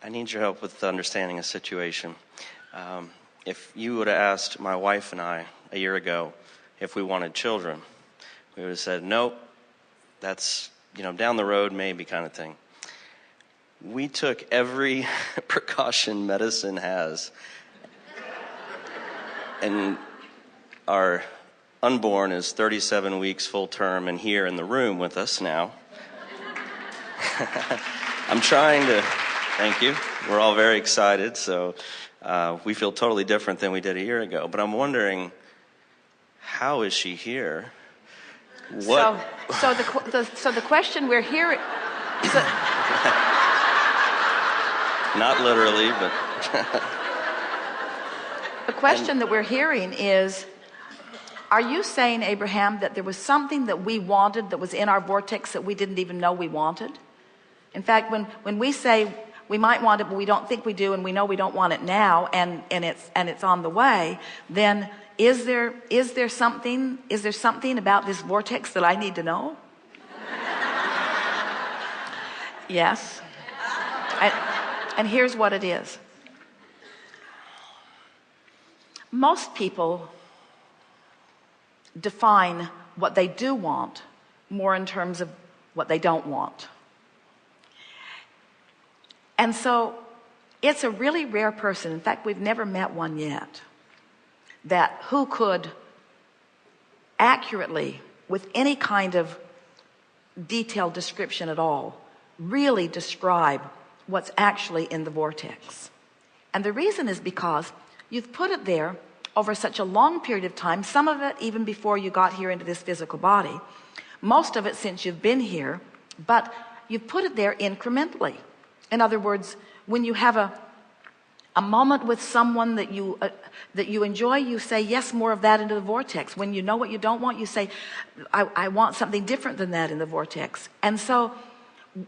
I need your help with understanding a situation. If you would have asked my wife and I a year ago if we wanted children, we would have said, nope, that's, down the road maybe kind of thing. We took every precaution medicine has, and our unborn is 37 weeks full term and here in the room with us now. I'm trying to, thank you. We're all very excited, so we feel totally different than we did a year ago. But I'm wondering, how is she here? What? So the question we're hearing. Not literally, but. The question that we're hearing is, are you saying, Abraham, that there was something that we wanted that was in our vortex that we didn't even know we wanted? In fact, when we say we might want it, but we don't think we do, and we know we don't want it now, and it's on the way, then is there something about this vortex that I need to know? Yes. And here's what it is. Most people define what they do want more in terms of what they don't want. And so it's a really rare person, in fact we've never met one yet, who could accurately, with any kind of detailed description at all, really describe what's actually in the vortex. And the reason is because you've put it there over such a long period of time, some of it even before you got here into this physical body, most of it since you've been here, but you've put it there incrementally. In other words, when you have a moment with someone that you enjoy, you say, yes, more of that into the vortex. When you know what you don't want, you say, I want something different than that in the vortex. And so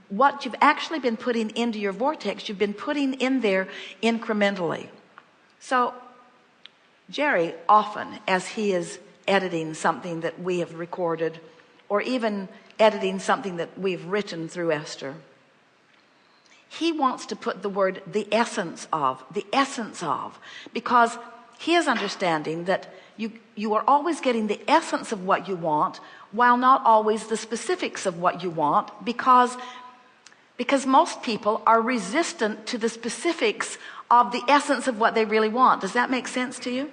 what you've actually been putting into your vortex, you've been putting in there incrementally. So Jerry, often as he is editing something that we have recorded, or even editing something that we've written through Esther, he wants to put the word the essence of, because he is understanding that you are always getting the essence of what you want, while not always the specifics of what you want, because most people are resistant to the specifics of the essence of what they really want. Does that make sense to you?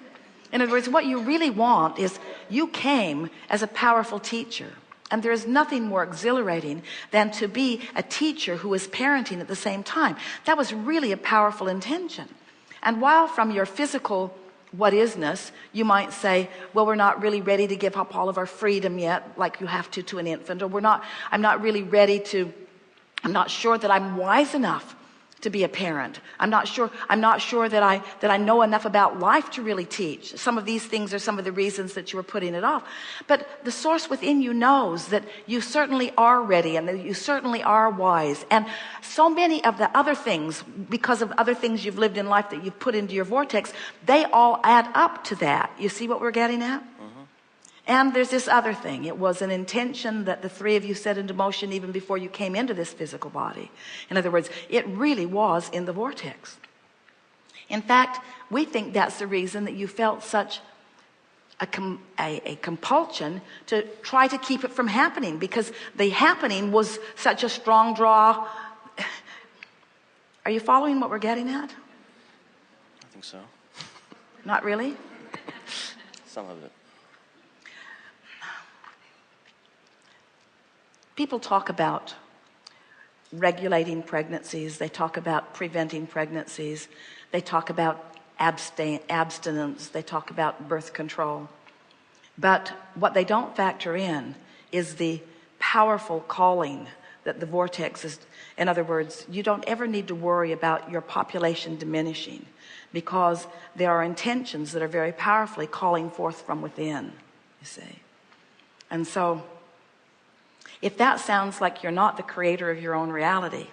In other words, what you really want is, you came as a powerful teacher. And there is nothing more exhilarating than to be a teacher who is parenting at the same time. That was really a powerful intention. And while from your physical what-isness, you might say, well, we're not really ready to give up all of our freedom yet, like you have to an infant, or I'm not sure that I'm wise enough to be a parent. I'm not sure that I know enough about life to really teach. Some of these things are some of the reasons that you were putting it off. But the source within you knows that you certainly are ready and that you certainly are wise. And so many of the other things, because of other things you've lived in life that you've put into your vortex, they all add up to that. You see what we're getting at? And there's this other thing. It was an intention that the three of you set into motion even before you came into this physical body. In other words, it really was in the vortex. In fact, we think that's the reason that you felt such a compulsion to try to keep it from happening, because the happening was such a strong draw. Are you following what we're getting at? I think so. Not really? Some of it. People talk about regulating pregnancies. They talk about preventing pregnancies. They talk about abstinence. They talk about birth control. But what they don't factor in is the powerful calling that the vortex is. In other words, you don't ever need to worry about your population diminishing, because there are intentions that are very powerfully calling forth from within, you see. And so, if that sounds like you're not the creator of your own reality,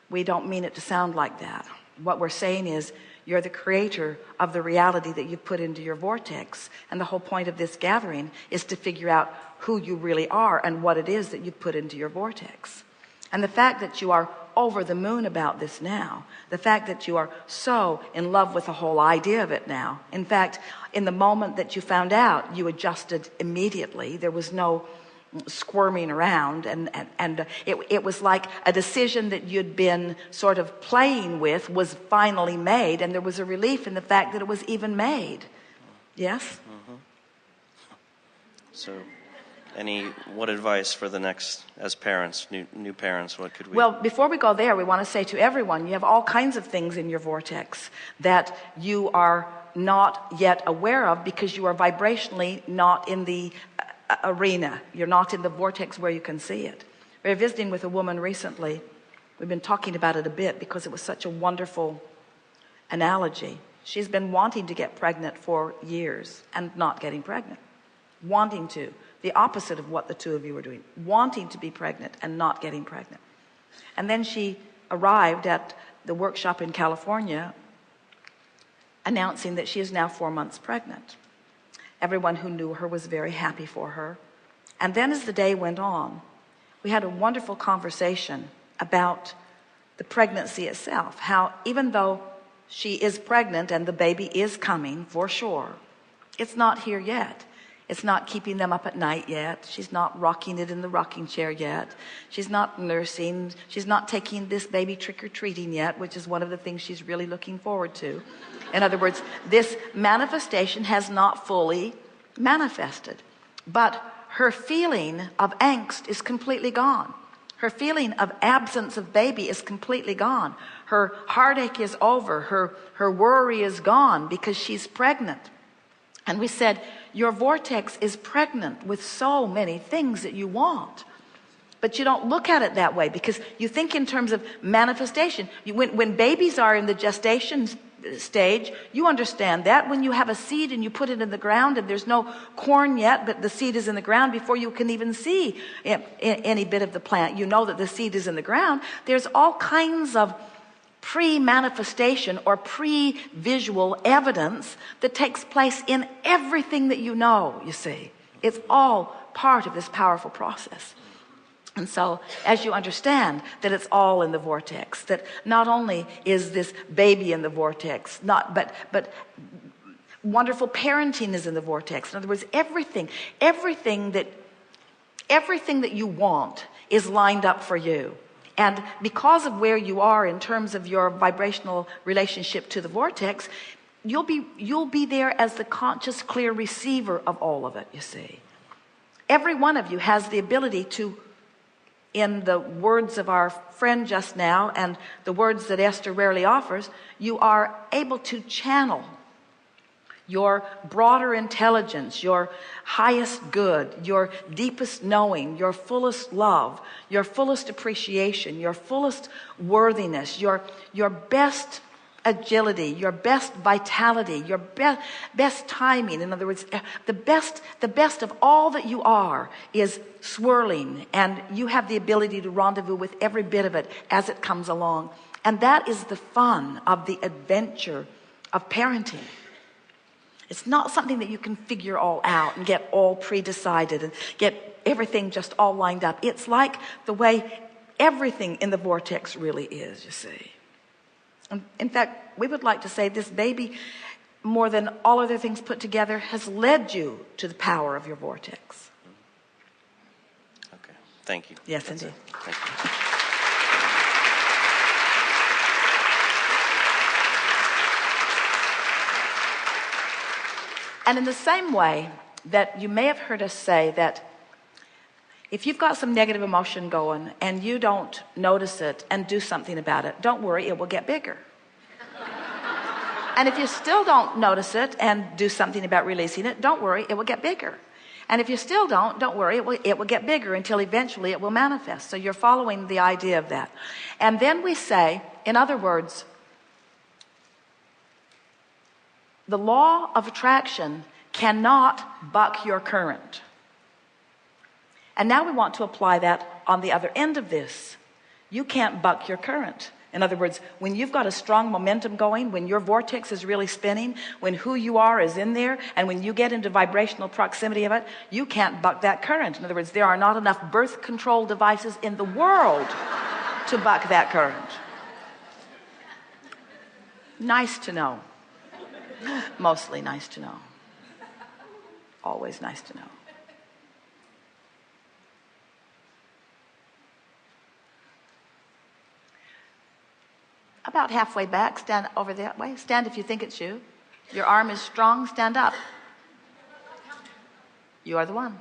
we don't mean it to sound like that. What we're saying is, you're the creator of the reality that you put into your vortex. And the whole point of this gathering is to figure out who you really are and what it is that you put into your vortex. And the fact that you are over the moon about this now. The fact that you are so in love with the whole idea of it now. In fact, in the moment that you found out, you adjusted immediately. There was no squirming around, and it was like a decision that you'd been sort of playing with was finally made, and there was a relief in the fact that it was even made. Yes? Mm-hmm. So what advice for the next, as parents, new parents, what could we? Well, before we go there, we want to say to everyone, you have all kinds of things in your vortex that you are not yet aware of because you are vibrationally not in the arena. You're not in the vortex where you can see it. We were visiting with a woman recently. We've been talking about it a bit because it was such a wonderful analogy. She's been wanting to get pregnant for years and not getting pregnant. Wanting to. The opposite of what the two of you were doing. Wanting to be pregnant and not getting pregnant. And then she arrived at the workshop in California announcing that she is now 4 months pregnant. Everyone who knew her was very happy for her. And then as the day went on, we had a wonderful conversation about the pregnancy itself. How even though she is pregnant and the baby is coming for sure, it's not here yet. It's not keeping them up at night yet. She's not rocking it in the rocking chair yet. She's not nursing. She's not taking this baby trick-or-treating yet, which is one of the things she's really looking forward to. In other words, this manifestation has not fully manifested. But her feeling of angst is completely gone. Her feeling of absence of baby is completely gone. Her heartache is over. Her worry is gone because she's pregnant. And we said, your vortex is pregnant with so many things that you want. But you don't look at it that way because you think in terms of manifestation. When babies are in the gestation stage, you understand that. When you have a seed and you put it in the ground and there's no corn yet, but the seed is in the ground before you can even see any bit of the plant, you know that the seed is in the ground. There's all kinds of pre-manifestation or pre-visual evidence that takes place in everything that you know, you see. It's all part of this powerful process. And so as you understand that it's all in the vortex, that not only is this baby in the vortex, but wonderful parenting is in the vortex. In other words, everything that you want is lined up for you. And because of where you are in terms of your vibrational relationship to the vortex, you'll be there as the conscious, clear receiver of all of it, you see. Every one of you has the ability to, in the words of our friend just now and the words that Esther rarely offers, you are able to channel your broader intelligence, your highest good, your deepest knowing, your fullest love, your fullest appreciation, your fullest worthiness, your best agility, your best vitality, your best timing. In other words, the best of all that you are is swirling, and you have the ability to rendezvous with every bit of it as it comes along. And that is the fun of the adventure of parenting. It's not something that you can figure all out and get all pre-decided and get everything just all lined up. It's like the way everything in the vortex really is, you see. And in fact, we would like to say this baby, more than all other things put together, has led you to the power of your vortex. Okay, thank you. Yes, indeed. Thank you. And in the same way that you may have heard us say that if you've got some negative emotion going and you don't notice it and do something about it, don't worry, it will get bigger. And if you still don't notice it and do something about releasing it, don't worry, it will get bigger. And if you still don't worry, it will get bigger until eventually it will manifest. So you're following the idea of that. And then we say, in other words, the law of attraction cannot buck your current. And now we want to apply that on the other end of this. You can't buck your current. In other words, when you've got a strong momentum going, when your vortex is really spinning, when who you are is in there, and when you get into vibrational proximity of it, you can't buck that current. In other words, there are not enough birth control devices in the world to buck that current. Nice to know. Mostly nice to know. Always nice to know. About halfway back, stand over that way. Stand if you think it's you. Your arm is strong, stand up. You are the one.